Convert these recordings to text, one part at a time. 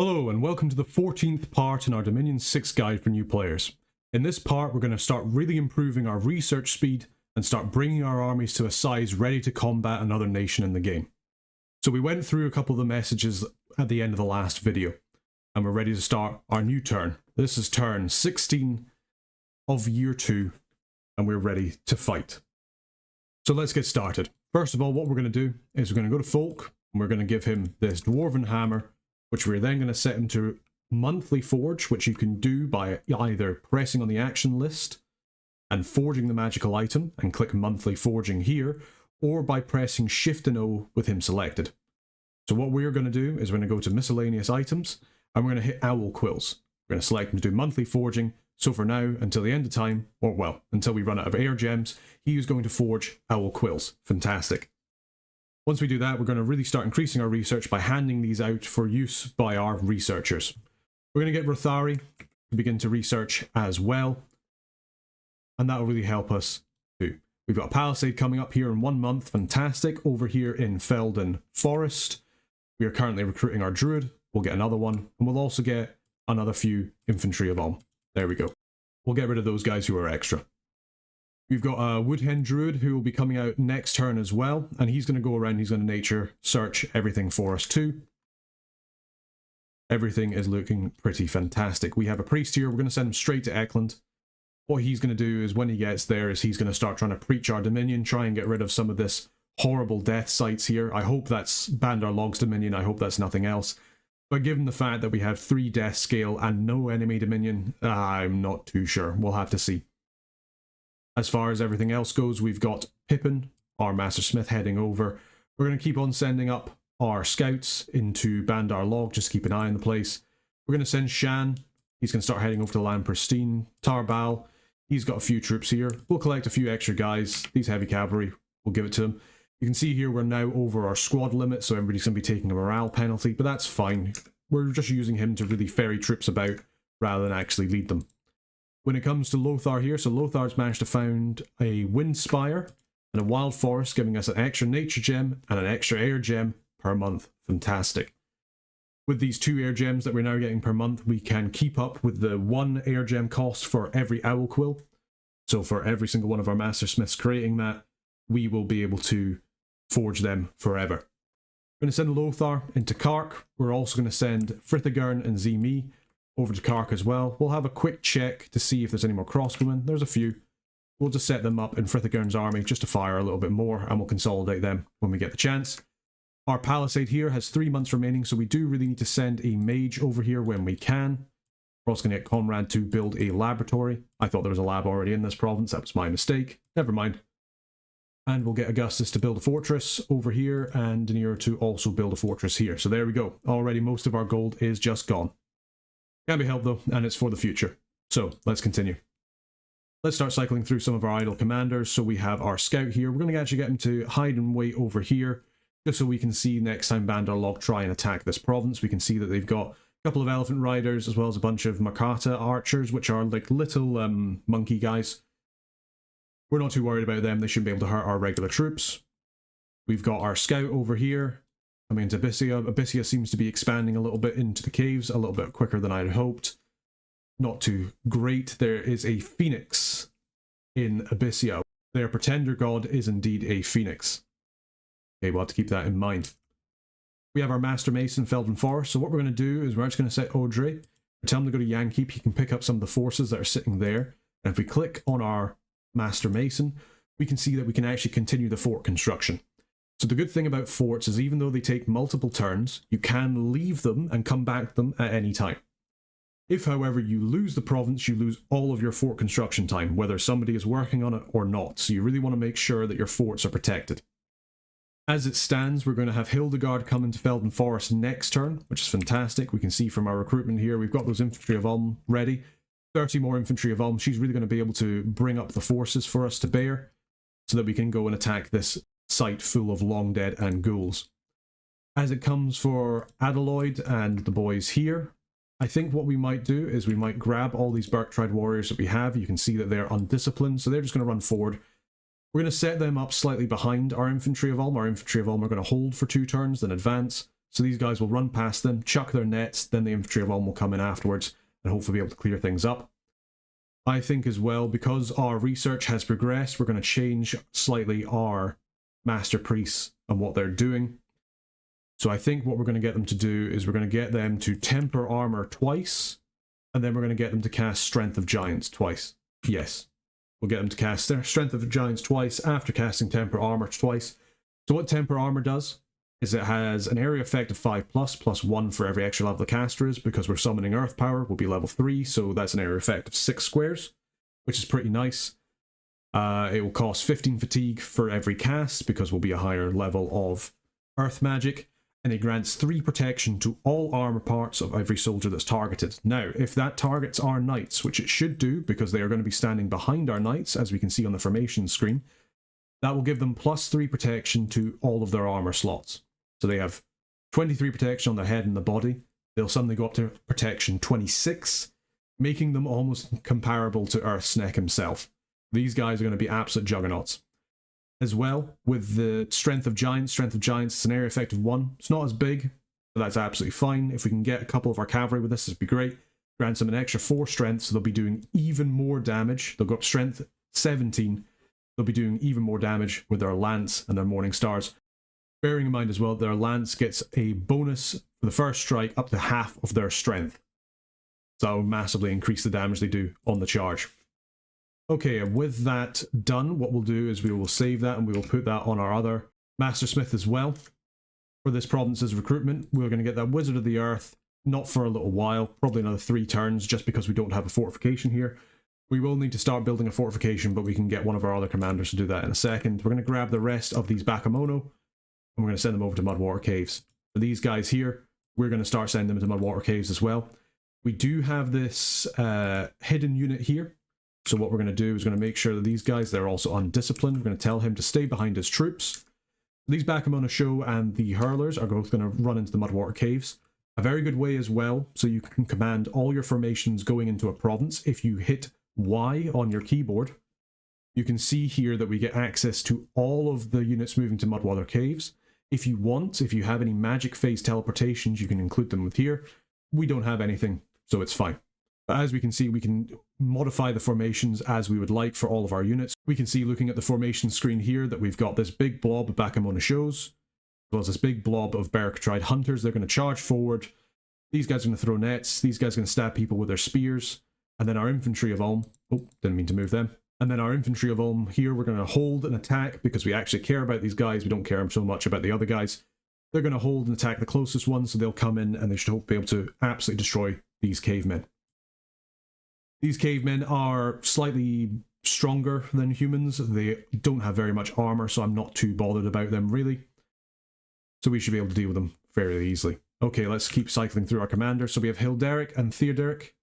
Hello and welcome to the 14th part in our Dominion 6 guide for new players. In this part we're going to start really improving our research speed and start bringing our armies to a size ready to combat another nation in the game. So we went through a couple of the messages at the end of the last video and we're ready to start our new turn. This is turn 16 of year 2 and we're ready to fight. So let's get started. First of all, what we're going to do is we're going to go to Folk and we're going to give him this Dwarven Hammer, which we're then going to set him to monthly forge, which you can do by either pressing on the action list and forging the magical item and click monthly forging here, or by pressing Shift and O with him selected. So what we're going to do is we're going to go to miscellaneous items and we're going to hit owl quills. We're going to select him to do monthly forging. So for now, until the end of time, or well, until we run out of air gems, he is going to forge owl quills. Fantastic. Once we do that, we're going to really start increasing our research by handing these out for use by our researchers. We're going to get Rothari to begin to research as well, and that will really help us too. We've got a palisade coming up here in 1 month, fantastic. Over here in Felden Forest, we are currently recruiting our druid. We'll get another one, and we'll also get another few infantry of Ulm. There we go. We'll get rid of those guys who are extra. We've got a Woodhen Druid who will be coming out next turn as well, and he's going to go around, he's going to nature search everything for us too. Everything is looking pretty fantastic. We have a priest here, we're going to send him straight to Eklund. What he's going to do is when he gets there is he's going to start trying to preach our Dominion, try and get rid of some of this horrible death sites here. I hope that's Bandar Log's Dominion, I hope that's nothing else. But given the fact that we have 3 death scale and no enemy Dominion, I'm not too sure. We'll have to see. As far as everything else goes, we've got Pippin, our Master Smith, heading over. We're going to keep on sending up our scouts into Bandar Log, just keep an eye on the place. We're going to send Shan, he's going to start heading over to Land Pristine. Tarbal, he's got a few troops here. We'll collect a few extra guys, these heavy cavalry, we'll give it to him. You can see here we're now over our squad limit, so everybody's going to be taking a morale penalty, but that's fine. We're just using him to really ferry troops about rather than actually lead them. When it comes to Lothar here, so Lothar's managed to find a Wind Spire and a Wild Forest, giving us an extra nature gem and an extra air gem per month. Fantastic. With these 2 air gems that we're now getting per month, we can keep up with the 1 air gem cost for every owl quill. So for every single one of our Master Smiths creating that, we will be able to forge them forever. We're going to send Lothar into Kark. We're also going to send Frithagern and Zemi over to Kark as well. We'll have a quick check to see if there's any more crossbowmen. There's a few. We'll just set them up in Frithagern's army just to fire a little bit more, and we'll consolidate them when we get the chance. Our palisade here has 3 months remaining, so we do really need to send a mage over here when we can. We're also going to get Conrad to build a laboratory. I thought there was a lab already in this province. That was my mistake. Never mind. And we'll get Augustus to build a fortress over here, and Denier to also build a fortress here. So there we go. Already most of our gold is just gone. Can't be helped though, and it's for the future. So let's continue. Let's start cycling through some of our idle commanders. So we have our scout here. We're going to actually get him to hide and wait over here, just so we can see next time Bandar Log try and attack this province. We can see that they've got a couple of elephant riders as well as a bunch of Makata archers, which are like little monkey guys. We're not too worried about them. They shouldn't be able to hurt our regular troops. We've got our scout over here. I mean, Abyssia. Abyssia seems to be expanding a little bit into the caves, a little bit quicker than I'd hoped. Not too great. There is a phoenix in Abyssia. Their pretender god is indeed a phoenix. Okay, we'll have to keep that in mind. We have our Master Mason, Felden Forest. So what we're going to do is we're actually going to set Audrey. Tell him to go to Yankeep. He can pick up some of the forces that are sitting there. And if we click on our Master Mason, we can see that we can actually continue the fort construction. So the good thing about forts is even though they take multiple turns, you can leave them and come back to them at any time. If, however, you lose the province, you lose all of your fort construction time, whether somebody is working on it or not. So you really want to make sure that your forts are protected. As it stands, we're going to have Hildegard come into Felden Forest next turn, which is fantastic. We can see from our recruitment here, we've got those infantry of Ulm ready. 30 more infantry of Ulm. She's really going to be able to bring up the forces for us to bear so that we can go and attack this site full of long dead and ghouls. As it comes for Adeloid and the boys here, I think what we might do is we might grab all these Berktried warriors that we have. You can see that they're undisciplined, so they're just going to run forward. We're going to set them up slightly behind our infantry of Ulm. Our infantry of Ulm are going to hold for 2 turns, then advance. So these guys will run past them, chuck their nets, then the infantry of Ulm will come in afterwards and hopefully be able to clear things up. I think as well, because our research has progressed, we're going to change slightly our master priests and what they're doing. So I think what we're going to get them to do is we're going to get them to temper armor twice, and then we're going to get them to cast Strength of Giants twice. Yes, we'll get them to cast their Strength of Giants twice after casting temper armor twice. So what temper armor does is it has an area effect of 5+, plus 1 for every extra level the caster is, because we're summoning earth power, will be level 3, so that's an area effect of 6 squares, which is pretty nice. It will cost 15 fatigue for every cast, because we'll be a higher level of earth magic, and it grants 3 protection to all armor parts of every soldier that's targeted. Now, if that targets our knights, which it should do, because they are going to be standing behind our knights, as we can see on the formation screen, that will give them +3 protection to all of their armor slots. So they have 23 protection on their head and the body. They'll suddenly go up to protection 26, making them almost comparable to Earth's Neck himself. These guys are going to be absolute juggernauts. As well, with the Strength of Giants is an area effect of 1. It's not as big, but that's absolutely fine. If we can get a couple of our cavalry with this, it'd be great. Grants them an extra 4 strength, so they'll be doing even more damage. They'll go up strength 17. They'll be doing even more damage with their lance and their morning stars. Bearing in mind as well, their lance gets a bonus for the first strike up to half of their strength. So that will massively increase the damage they do on the charge. Okay, with that done, what we'll do is we will save that and we will put that on our other Mastersmith as well. For this province's recruitment, we're going to get that Wizard of the Earth, not for a little while, probably another 3 turns, just because we don't have a fortification here. We will need to start building a fortification, but we can get one of our other commanders to do that in a second. We're going to grab the rest of these Bakemono, and we're going to send them over to Mudwater Caves. For these guys here, we're going to start sending them to Mudwater Caves as well. We do have this hidden unit here. So what we're going to do is going to make sure that these guys, they're also undisciplined. We're going to tell him to stay behind his troops. These Bakemono Show and the Hurlers are both going to run into the Mudwater Caves. A very good way as well, so you can command all your formations going into a province. If you hit Y on your keyboard, you can see here that we get access to all of the units moving to Mudwater Caves. If you want, if you have any magic phase teleportations, you can include them with here. We don't have anything, so it's fine. But as we can see, we can modify the formations as we would like for all of our units. We can see, looking at the formation screen here, that we've got this big blob of Bakemono Shows, as well as this big blob of Berktride Hunters. They're going to charge forward. These guys are going to throw nets. These guys are going to stab people with their spears. And then our infantry of Ulm, oh, didn't mean to move them. And then our infantry of Ulm here, we're going to hold and attack because we actually care about these guys. We don't care so much about the other guys. They're going to hold and attack the closest ones, so they'll come in and they should be able to absolutely destroy these cavemen. These cavemen are slightly stronger than humans. They don't have very much armor, so I'm not too bothered about them really. So we should be able to deal with them fairly easily. Okay, let's keep cycling through our commanders. So we have Hilderic and Theoderic.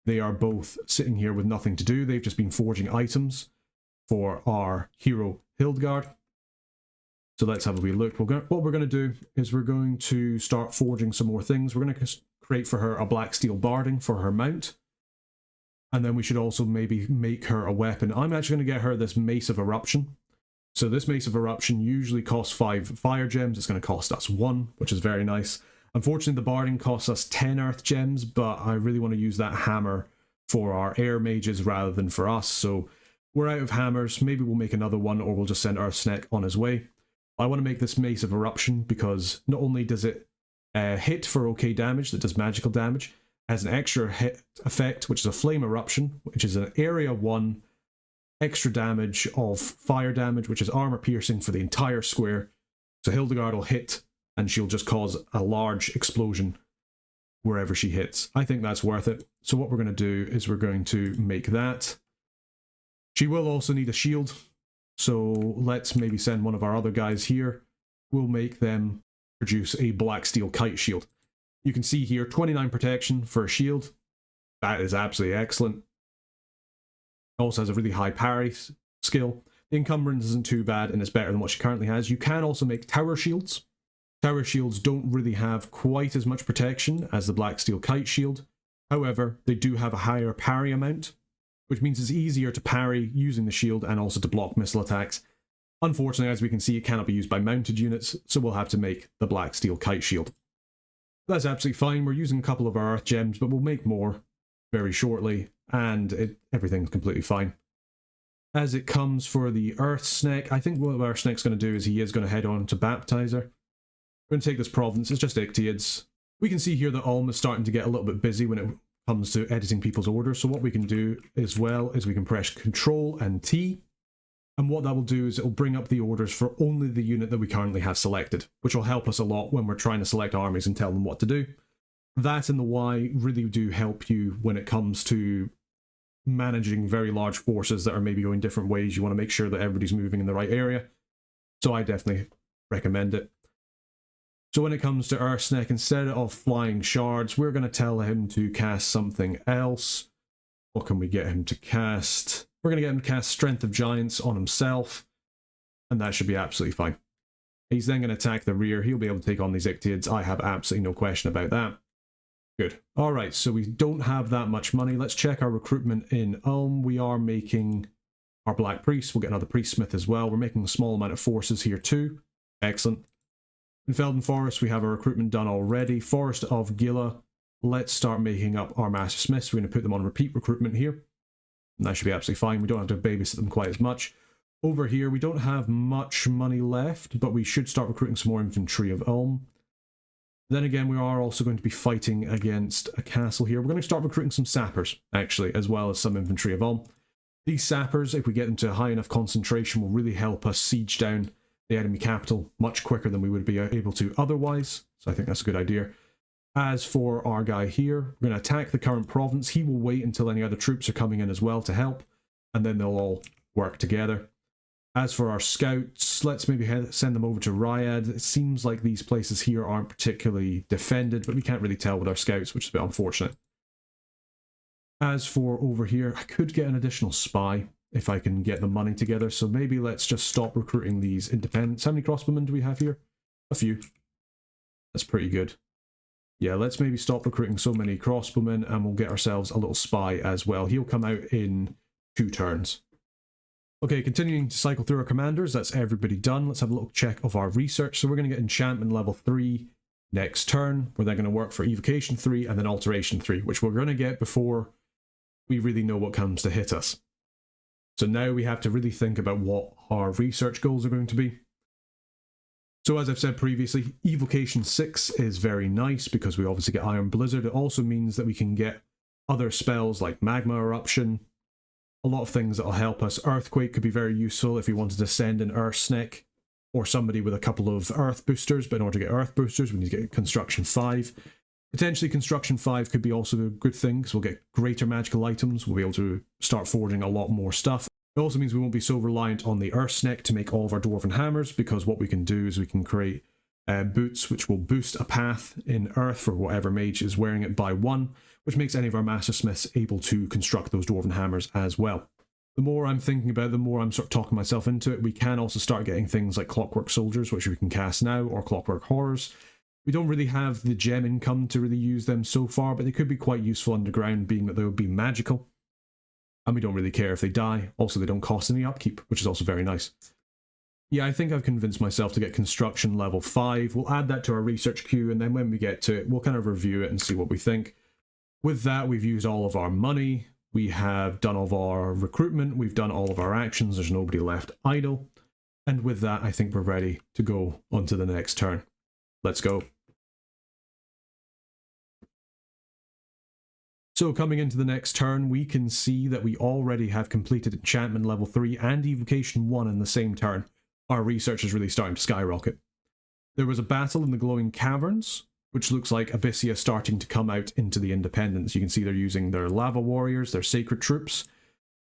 They are both sitting here with nothing to do. They've just been forging items for our hero Hildegard. So let's have a wee look. What we're going to do is we're going to start forging some more things. We're going to create for her a black steel barding for her mount. And then we should also maybe make her a weapon. I'm actually going to get her this Mace of Eruption. So this Mace of Eruption usually costs 5 fire gems. It's going to cost us 1, which is very nice. Unfortunately, the barding costs us 10 earth gems, but I really want to use that hammer for our air mages rather than for us. So we're out of hammers. Maybe we'll make another one, or we'll just send Earthsneck on his way. I want to make this Mace of Eruption because not only does it hit for okay damage that does magical damage, it has an extra hit effect, which is a Flame Eruption, which is an area 1 extra damage of fire damage, which is armor piercing for the entire square. So Hildegard will hit and she'll just cause a large explosion wherever she hits. I think that's worth it. So what we're going to do is we're going to make that. She will also need a shield. So let's maybe send one of our other guys here. We'll make them produce a black steel kite shield. You can see here 29 protection for a shield. That is absolutely excellent. Also has a really high parry skill. The encumbrance isn't too bad and it's better than what she currently has. You can also make tower shields. Tower shields don't really have quite as much protection as the black steel kite shield. However, they do have a higher parry amount, which means it's easier to parry using the shield and also to block missile attacks. Unfortunately, as we can see, it cannot be used by mounted units, so we'll have to make the black steel kite shield. That's absolutely fine. We're using a couple of our earth gems, but we'll make more very shortly, and everything's completely fine. As it comes for the earth snake, I think what our snake's going to do is he is going to head on to baptizer. We're going to take this province. It's just Ictiads. We can see here that Ulm is starting to get a little bit busy when it comes to editing people's orders, so what we can do as well is we can press Control and T. And what that will do is it will bring up the orders for only the unit that we currently have selected, which will help us a lot when we're trying to select armies and tell them what to do. That and the Y really do help you when it comes to managing very large forces that are maybe going different ways. You want to make sure that everybody's moving in the right area. So I definitely recommend it. So when it comes to Earthsneck, instead of flying shards, we're going to tell him to cast something else. What can we get him to cast? We're going to get him to cast Strength of Giants on himself, and that should be absolutely fine. He's then going to attack the rear. He'll be able to take on these Ictiads. I have absolutely no question about that. Good. Alright, so we don't have that much money. Let's check our recruitment in Ulm. We are making our Black Priest. We'll get another Priest Smith as well. We're making a small amount of forces here too. Excellent. In Felden Forest, we have our recruitment done already. Forest of Gila. Let's start making up our Master Smiths. We're going to put them on repeat recruitment here. And that should be absolutely fine. We don't have to babysit them quite as much. Over here, we don't have much money left, but we should start recruiting some more infantry of Ulm. Then again, we are also going to be fighting against a castle here. We're going to start recruiting some sappers, actually, as well as some infantry of Ulm. These sappers, if we get them to a high enough concentration, will really help us siege down the enemy capital much quicker than we would be able to otherwise. So I think that's a good idea. As for our guy here, we're going to attack the current province. He will wait until any other troops are coming in as well to help, and then they'll all work together. As for our scouts, let's maybe send them over to Ryad. It seems like these places here aren't particularly defended, but we can't really tell with our scouts, which is a bit unfortunate. As for over here, I could get an additional spy if I can get the money together, so maybe let's just stop recruiting these independents. How many crossbowmen do we have here? A few. That's pretty good. Yeah, let's maybe stop recruiting so many crossbowmen, and we'll get ourselves a little spy as well. He'll come out in 2 turns. Okay, continuing to cycle through our commanders, that's everybody done. Let's have a little check of our research. So we're going to get enchantment level 3 next turn. We're then going to work for evocation 3 and then alteration 3, which we're going to get before we really know what comes to hit us. So now we have to really think about what our research goals are going to be. So as I've said previously, evocation 6 is very nice because we obviously get Iron Blizzard. It also means that we can get other spells like Magma Eruption, a lot of things that will help us. Earthquake could be very useful if we wanted to send an Earthsneck or somebody with a couple of Earth boosters, but in order to get Earth boosters, we need to get Construction 5. Potentially Construction 5 could be also a good thing, because we'll get greater magical items, we'll be able to start forging a lot more stuff. It also means we won't be so reliant on the Earthsneck to make all of our Dwarven Hammers, because what we can do is we can create boots which will boost a path in Earth for whatever mage is wearing it by 1, which makes any of our Master Smiths able to construct those Dwarven Hammers as well. The more I'm thinking about it, the more I'm sort of talking myself into it. We can also start getting things like Clockwork Soldiers, which we can cast now, or Clockwork Horrors. We don't really have the gem income to really use them so far, but they could be quite useful underground, being that they would be magical. And we don't really care if they die. Also, they don't cost any upkeep, which is also very nice. Yeah, I think I've convinced myself to get construction level 5. We'll add that to our research queue, and then when we get to it, we'll kind of review it and see what we think. With that, we've used all of our money, we have done all of our recruitment, we've done all of our actions, there's nobody left idle. And with that, I think we're ready to go on to the next turn. Let's go. So coming into the next turn, we can see that we already have completed enchantment level 3 and evocation 1 in the same turn. Our research is really starting to skyrocket. There was a battle in the glowing caverns, which looks like Abyssia starting to come out into the independence. You can see they're using their lava warriors, their sacred troops,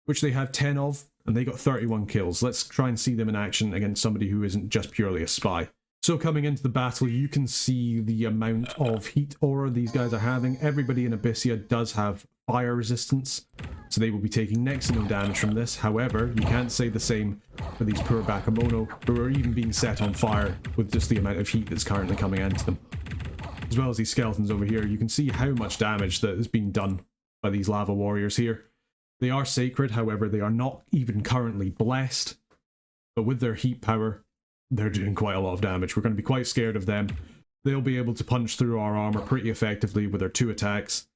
which they have 10 of, and they got 31 kills. Let's try and see them in action against somebody who isn't just purely a spy. So coming into the battle, you can see the amount of heat aura these guys are having. Everybody in Abyssia does have fire resistance, so they will be taking next to no damage from this. However, you can't say the same for these poor Bakemono, who are even being set on fire with just the amount of heat that's currently coming into them. As well as these skeletons over here, you can see how much damage that is being done by these lava warriors here. They are sacred, however, they are not even currently blessed. but with their heat power, they're doing quite a lot of damage. We're going to be quite scared of them. They'll be able to punch through our armor pretty effectively with their 2 attacks,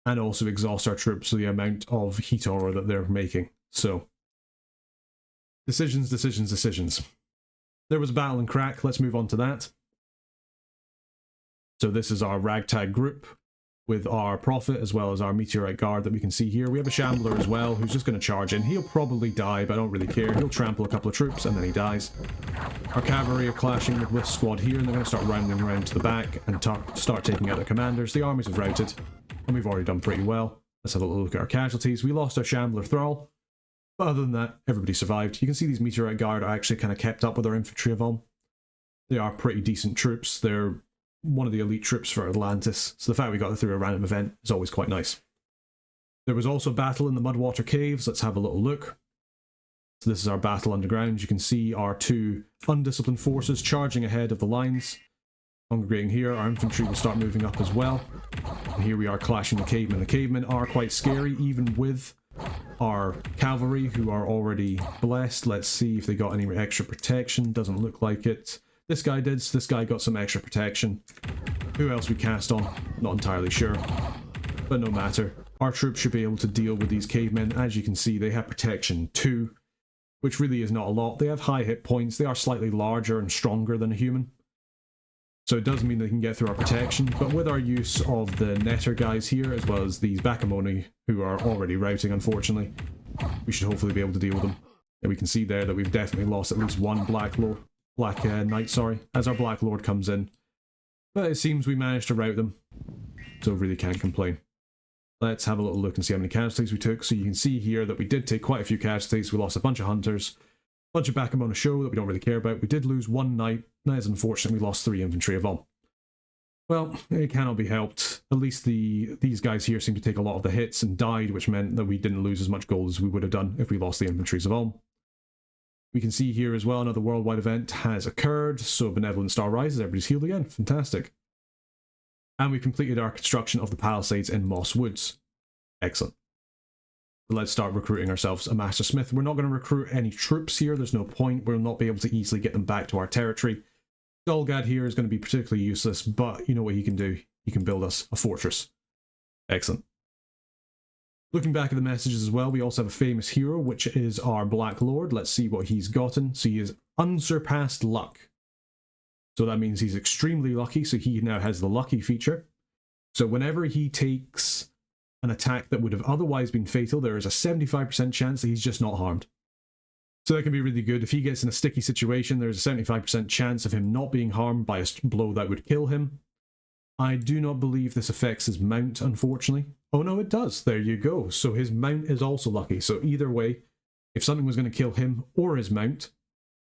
and also exhaust our troops with the amount of heat aura that they're making. So, decisions, decisions, decisions. There was a battle in Crack, let's move on to that. So this is our ragtag group with our Prophet as well as our Meteorite Guard that we can see here. We have a Shambler as well who's just going to charge in. He'll probably die, but I don't really care. He'll trample a couple of troops and then he dies. Our Cavalry are clashing with this squad here, and they're going to start rounding around to the back and start taking out their commanders. The armies have routed, and we've already done pretty well. Let's have a look at our casualties. We lost our Shambler Thrall, but other than that, everybody survived. You can see these Meteorite Guard are actually kind of kept up with our infantry of them. They are pretty decent troops. They're one of the elite troops for Atlantis, so the fact we got through a random event is always quite nice. There was also a battle in the Mudwater Caves. Let's have a little look. So this is our battle underground. You can see our 2 undisciplined forces charging ahead of the lines. Congregating here, our infantry will start moving up as well. And here we are clashing the cavemen. The cavemen are quite scary, even with our cavalry, who are already blessed. Let's see if they got any extra protection. Doesn't look like it. This guy did, so this guy got some extra protection. Who else we cast on? Not entirely sure. But no matter. Our troops should be able to deal with these cavemen. As you can see, they have protection 2, which really is not a lot. They have high hit points. They are slightly larger and stronger than a human. So it does mean they can get through our protection. But with our use of the Netter guys here, as well as these Bakamoni, who are already routing, unfortunately, we should hopefully be able to deal with them. And we can see there that we've definitely lost at least one Black Knight, sorry, as our Black Lord comes in. But it seems we managed to rout them, so really can't complain. Let's have a little look and see how many casualties we took. So you can see here that we did take quite a few casualties. We lost a bunch of hunters, a bunch of Bakamona show that we don't really care about. We did lose 1 knight. That is unfortunate. We lost 3 infantry of all. Well, it cannot be helped. At least these guys here seem to take a lot of the hits and died, which meant that we didn't lose as much gold as we would have done if we lost the infantries of all. We can see here as well another worldwide event has occurred, so Benevolent Star rises, everybody's healed again, fantastic. And we completed our construction of the palisades in Moss Woods. Excellent. Let's start recruiting ourselves a Master Smith. We're not going to recruit any troops here, there's no point, we'll not be able to easily get them back to our territory. Golgad here is going to be particularly useless, but you know what he can do, he can build us a fortress. Excellent. Looking back at the messages as well, we also have a famous hero, which is our Black Lord. Let's see what he's gotten. So he is unsurpassed luck. So that means he's extremely lucky, so he now has the lucky feature. So whenever he takes an attack that would have otherwise been fatal, there is a 75% chance that he's just not harmed. So that can be really good. If he gets in a sticky situation, there's a 75% chance of him not being harmed by a blow that would kill him. I do not believe this affects his mount, unfortunately. Oh no, it does. There you go. So his mount is also lucky. So either way, if something was going to kill him or his mount,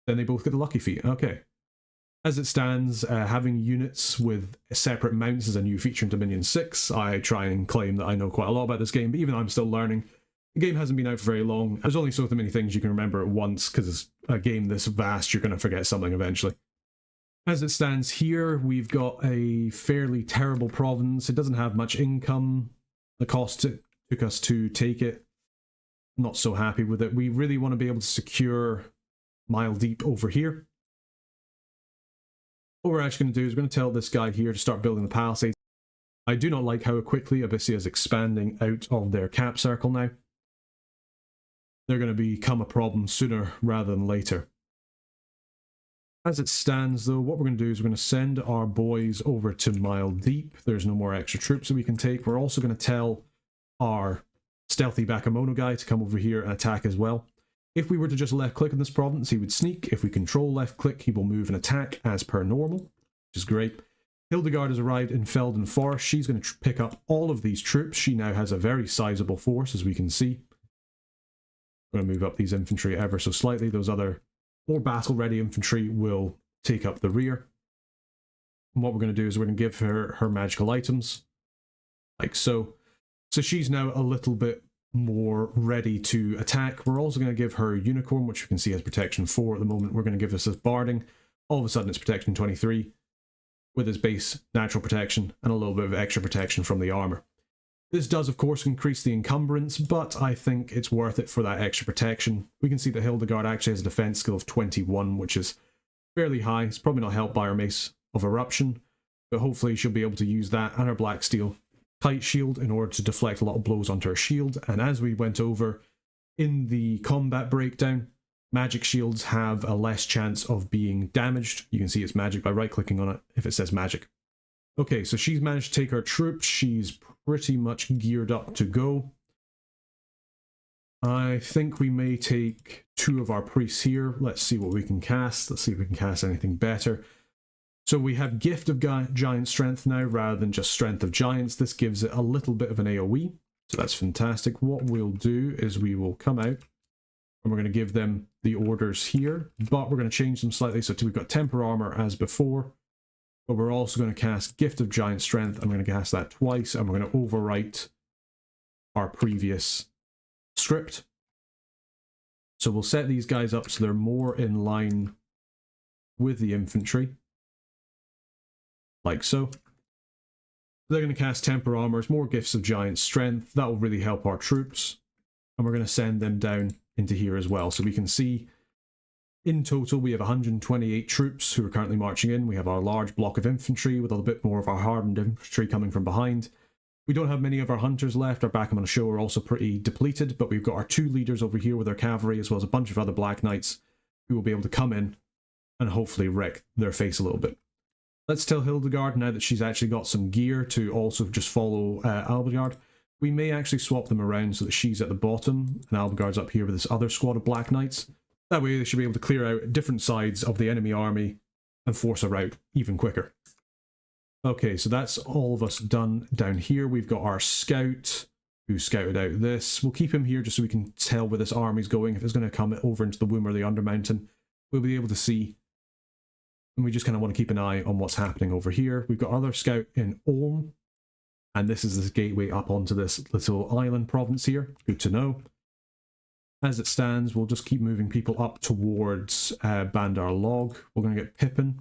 then they both get the lucky feat. Okay. As it stands, having units with separate mounts is a new feature in Dominion 6. I try and claim that I know quite a lot about this game, but even I'm still learning. The game hasn't been out for very long. There's only so many things you can remember at once, because it's a game this vast, you're going to forget something eventually. As it stands here, we've got a fairly terrible province. It doesn't have much income. The cost it took us to take it, not so happy with it. We really want to be able to secure Mile Deep over here. What we're actually going to do is we're going to tell this guy here to start building the palisades. I do not like how quickly Abyssia is expanding out of their cap circle now. They're going to become a problem sooner rather than later. As it stands though, what we're going to do is we're going to send our boys over to Mile Deep. There's no more extra troops that we can take. We're also going to tell our stealthy Bakemono guy to come over here and attack as well. If we were to just left click in this province, he would sneak. If we control left click, he will move and attack as per normal, which is great. Hildegard has arrived in Felden Forest. She's going to pick up all of these troops. She now has a very sizable force, as we can see. I'm going to move up these infantry ever so slightly. Those other more battle-ready infantry will take up the rear. And what we're going to do is we're going to give her her magical items, like so. So she's now a little bit more ready to attack. We're also going to give her Unicorn, which you can see has protection 4 at the moment. We're going to give this as Barding. All of a sudden it's protection 23, with its base natural protection and a little bit of extra protection from the armor. This does, of course, increase the encumbrance, but I think it's worth it for that extra protection. We can see that Hildegard actually has a defense skill of 21, which is fairly high. It's probably not helped by her Mace of Eruption, but hopefully she'll be able to use that and her Black Steel Tight Shield in order to deflect a lot of blows onto her shield. And as we went over in the combat breakdown, magic shields have a less chance of being damaged. You can see it's magic by right-clicking on it if it says magic. Okay, so she's managed to take her troops. She's pretty much geared up to go. I think we may take 2 of our priests here. Let's see what we can cast. Let's see if we can cast anything better. So we have Gift of Giant Strength now rather than just Strength of Giants. This gives it a little bit of an AoE, so that's fantastic. What we'll do is we will come out and we're going to give them the orders here, but we're going to change them slightly. So we've got Temper Armor as before, but we're also going to cast Gift of Giant Strength. I'm going to cast that twice, and we're going to overwrite our previous script. So we'll set these guys up so they're more in line with the infantry. Like so. They're going to cast Temper Armors, more Gifts of Giant Strength. That will really help our troops. And we're going to send them down into here as well. So we can see in total we have 128 troops who are currently marching in. We have our large block of infantry with a little bit more of our hardened infantry coming from behind. We don't have many of our hunters left. Our back on the show are also pretty depleted, but we've got our 2 leaders over here with our cavalry as well as a bunch of other Black Knights who will be able to come in and hopefully wreck their face a little bit. Let's tell Hildegard, now that she's actually got some gear, to also just follow Albegard. We may actually swap them around so that she's at the bottom and Albegard's up here with this other squad of Black Knights. That way they should be able to clear out different sides of the enemy army and force a rout even quicker. Okay, so that's all of us done down here. We've got our scout who scouted out this. We'll keep him here just so we can tell where this army's going. If it's going to come over into the Womb or the Undermountain, we'll be able to see. And we just kind of want to keep an eye on what's happening over here. We've got our other scout in Ulm, and this is the gateway up onto this little island province here. Good to know. As it stands, we'll just keep moving people up towards Bandar Log. We're going to get Pippin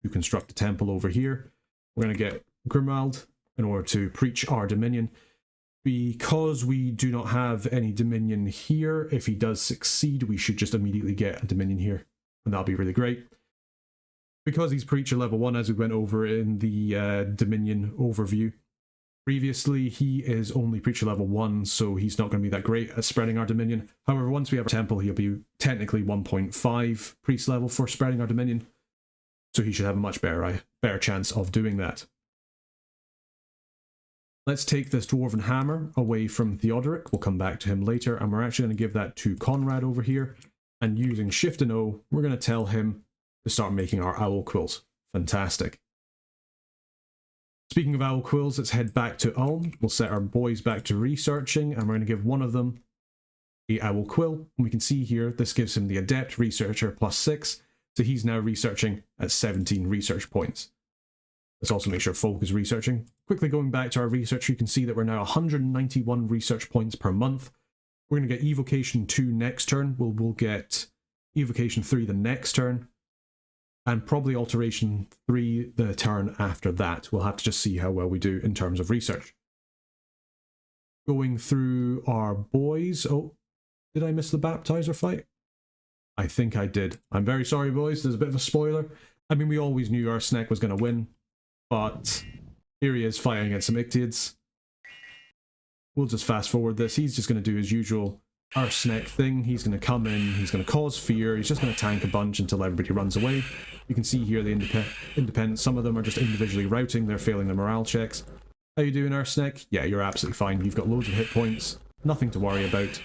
to construct a temple over here. We're going to get Grimwald in order to preach our dominion. Because we do not have any dominion here, if he does succeed, we should just immediately get a dominion here, and that'll be really great. Because he's Preacher level 1, as we went over in the Dominion overview previously, he is only Preacher level 1, so he's not going to be that great at spreading our Dominion. However, once we have a temple, he'll be technically 1.5 Priest level for spreading our Dominion, so he should have a much better chance of doing that. Let's take this Dwarven Hammer away from Theodoric. We'll come back to him later, and we're actually going to give that to Conrad over here, and using Shift and O, we're going to tell him to start making our owl quills. Fantastic. Speaking of owl quills, let's head back to Ulm. We'll set our boys back to researching, and we're going to give one of them the owl quill. And we can see here, this gives him the Adept Researcher +6, so he's now researching at 17 research points. Let's also make sure Folk is researching. Quickly going back to our research, you can see that we're now 191 research points per month. We're going to get Evocation 2 next turn. We'll get Evocation 3 the next turn, and probably Alteration 3 the turn after that. We'll have to just see how well we do in terms of research. Going through our boys. Oh, did I miss the baptizer fight? I think I did. I'm very sorry, boys. There's a bit of a spoiler. I mean, we always knew our Snek was going to win, but here he is fighting against some Ictiads. We'll just fast forward this. He's just going to do his usual Snek thing. He's going to come in, he's going to cause fear, he's just going to tank a bunch until everybody runs away. You can see here the independents, some of them are just individually routing, they're failing their morale checks. How you doing, Snek? Yeah, you're absolutely fine. You've got loads of hit points, nothing to worry about.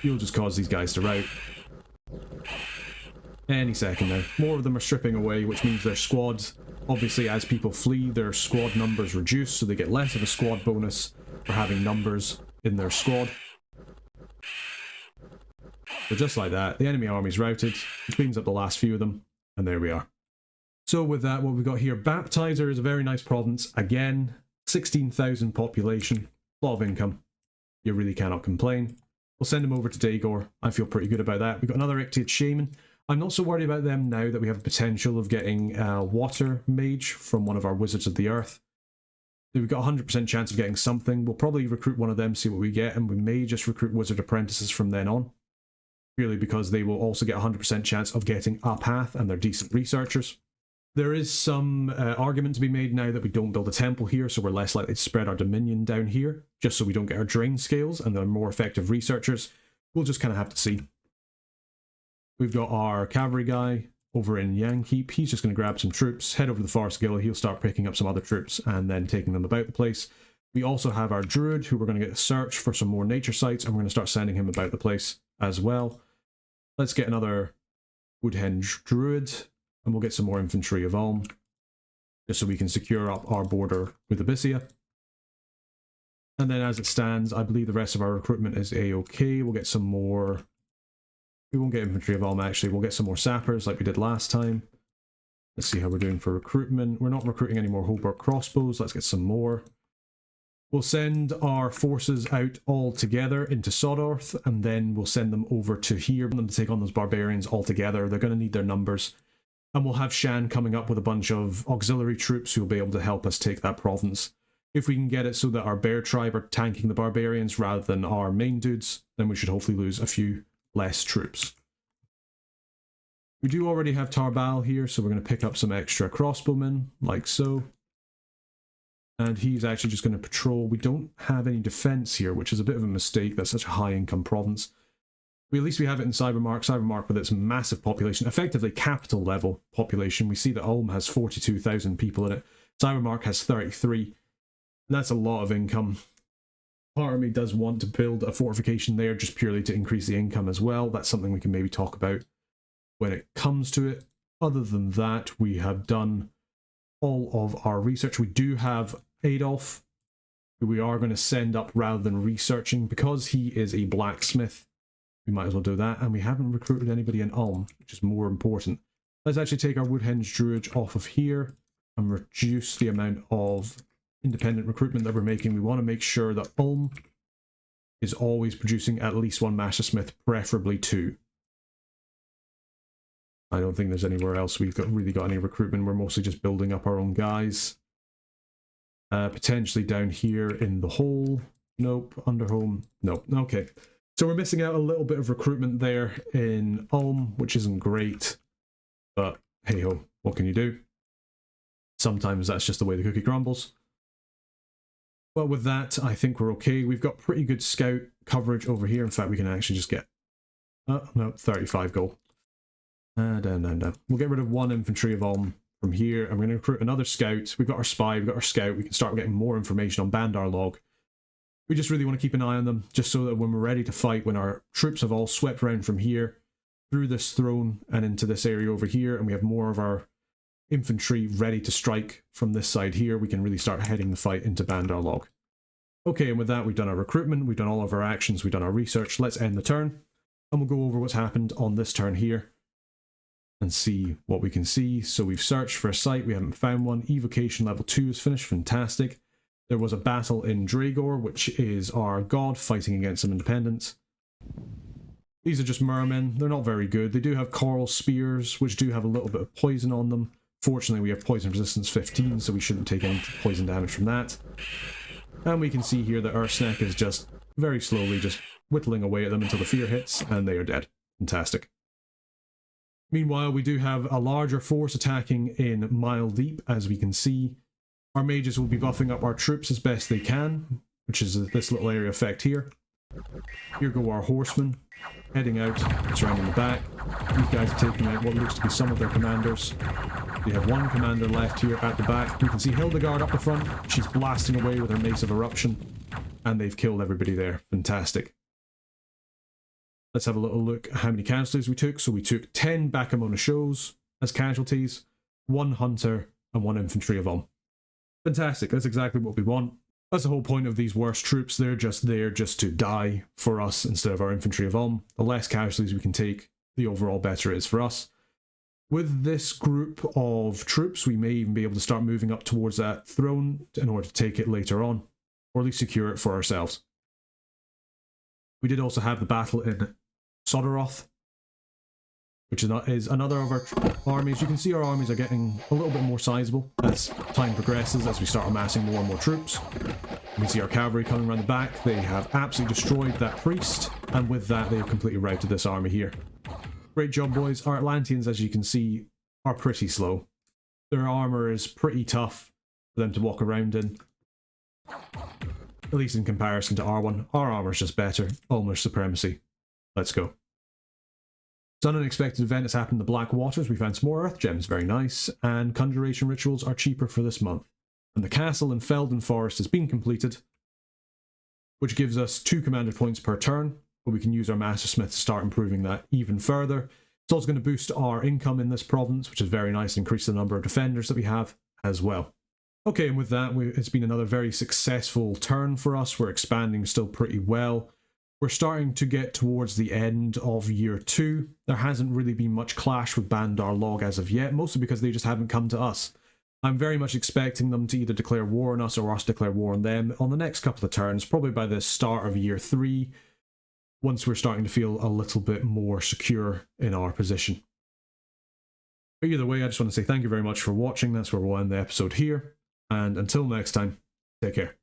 You'll just cause these guys to rout. Any second now. More of them are stripping away, which means their squads, obviously as people flee, their squad numbers reduce, so they get less of a squad bonus for having numbers in their squad. So just like that, the enemy army's routed, it cleans up the last few of them, and there we are. So with that, what we've got here, Baptizer is a very nice province. Again, 16,000 population, a lot of income. You really cannot complain. We'll send him over to Daegor. I feel pretty good about that. We've got another Ictiad Shaman. I'm not so worried about them now that we have the potential of getting Water Mage from one of our Wizards of the Earth. We've got a 100% chance of getting something. We'll probably recruit one of them, see what we get, and we may just recruit wizard apprentices from then on. Purely because they will also get a 100% chance of getting a path, and they're decent researchers. There is some argument to be made now that we don't build a temple here, so we're less likely to spread our dominion down here, just so we don't get our drain scales, and they're more effective researchers. We'll just kind of have to see. We've got our cavalry guy over in Yangkeep. He's just going to grab some troops, head over to the Forest Guild. He'll start picking up some other troops and then taking them about the place. We also have our druid, who we're going to get a search for some more nature sites, and we're going to start sending him about the place as well. Let's get another Woodhenge druid, and we'll get some more infantry of Ulm, just so we can secure up our border with Abyssia. And then as it stands, I believe the rest of our recruitment is a-okay. We'll get some more... We won't get infantry of Ulm, actually. We'll get some more sappers like we did last time. Let's see how we're doing for recruitment. We're not recruiting any more Hobart crossbows. Let's get some more. We'll send our forces out all together into Sodorth, and then we'll send them over to here for them to take on those barbarians all together. They're going to need their numbers. And we'll have Shan coming up with a bunch of auxiliary troops who will be able to help us take that province. If we can get it so that our bear tribe are tanking the barbarians rather than our main dudes, then we should hopefully lose a few less troops. We do already have Tarbal here, so we're going to pick up some extra crossbowmen, like so. And he's actually just going to patrol. We don't have any defense here, which is a bit of a mistake. That's such a high-income province. At least we have it in Cybermark. Cybermark, with its massive population, effectively capital-level population. We see that Ulm has 42,000 people in it. Cybermark has 33. That's a lot of income. Part of me does want to build a fortification there just purely to increase the income as well. That's something we can maybe talk about when it comes to it. Other than that, we have done all of our research. We do have Adolf, who we are going to send up rather than researching. Because he is a blacksmith, we might as well do that. And we haven't recruited anybody in Ulm, which is more important. Let's actually take our Woodhenge Druid off of here and reduce the amount of independent recruitment that we're making. We want to make sure that Ulm is always producing at least one Mastersmith, preferably two. I don't think there's anywhere else we've really got any recruitment. We're mostly just building up our own guys. Potentially down here in the hole. Nope. Underhome. Nope. Okay. So we're missing out a little bit of recruitment there in Ulm, which isn't great. But hey ho, what can you do? Sometimes that's just the way the cookie crumbles. Well, with that, I think we're okay. We've got pretty good scout coverage over here. In fact, we can actually just get... no, 35 gold. No. We'll get rid of one infantry of Ulm from here, and we're going to recruit another scout. We've got our spy, we've got our scout. We can start getting more information on Bandar log. We just really want to keep an eye on them, just so that when we're ready to fight, when our troops have all swept around from here, through this throne, and into this area over here, and we have more of our infantry ready to strike from this side here, we can really start heading the fight into Bandar log. Okay, and with that, we've done our recruitment, we've done all of our actions, we've done our research. Let's end the turn, and we'll go over what's happened on this turn here and see what we can see. So we've searched for a site, we haven't found one. Evocation level 2 is finished, fantastic. There was a battle in Dragor, which is our god fighting against some independents. These are just mermen, they're not very good. They do have coral spears, which do have a little bit of poison on them. Fortunately, we have poison resistance 15, so we shouldn't take any poison damage from that. And we can see here that Ursnek is just very slowly just whittling away at them until the fear hits, and they are dead. Fantastic. Meanwhile, we do have a larger force attacking in Mile Deep, as we can see. Our mages will be buffing up our troops as best they can, which is this little area effect here. Here go our horsemen, heading out, surrounding the back. These guys are taking out what looks to be some of their commanders. We have one commander left here at the back. We can see Hildegard up the front. She's blasting away with her Mace of Eruption, and they've killed everybody there. Fantastic. Let's have a little look at how many casualties we took. So we took 10 Bakamona shows as casualties, 1 hunter, and 1 infantry of Ulm. Fantastic, that's exactly what we want. That's the whole point of these worst troops. They're just there just to die for us instead of our infantry of Ulm. The less casualties we can take, the overall better it is for us. With this group of troops, we may even be able to start moving up towards that throne in order to take it later on, or at least secure it for ourselves. We did also have the battle in Sodoroth, which is another of our armies. You can see our armies are getting a little bit more sizable as time progresses, as we start amassing more and more troops. You can see our cavalry coming around the back. They have absolutely destroyed that priest, and with that they have completely routed this army here. Great job, boys. Our Atlanteans, as you can see, are pretty slow. Their armor is pretty tough for them to walk around in, at least in comparison to our one. Our armor is just better. Almost supremacy. Let's go. So an unexpected event has happened in the Black Waters. We found some more Earth Gems, very nice, and conjuration rituals are cheaper for this month. And the castle in Felden Forest has been completed, which gives us 2 commander points per turn, but we can use our Mastersmith to start improving that even further. It's also going to boost our income in this province, which is very nice, and increase the number of defenders that we have as well. Okay, and with that, it's been another very successful turn for us. We're expanding still pretty well. We're starting to get towards the end of year 2. There hasn't really been much clash with Bandar Log as of yet, mostly because they just haven't come to us. I'm very much expecting them to either declare war on us or us declare war on them on the next couple of turns, probably by the start of year 3, once we're starting to feel a little bit more secure in our position. But either way, I just want to say thank you very much for watching. That's where we'll end the episode here, and until next time, take care.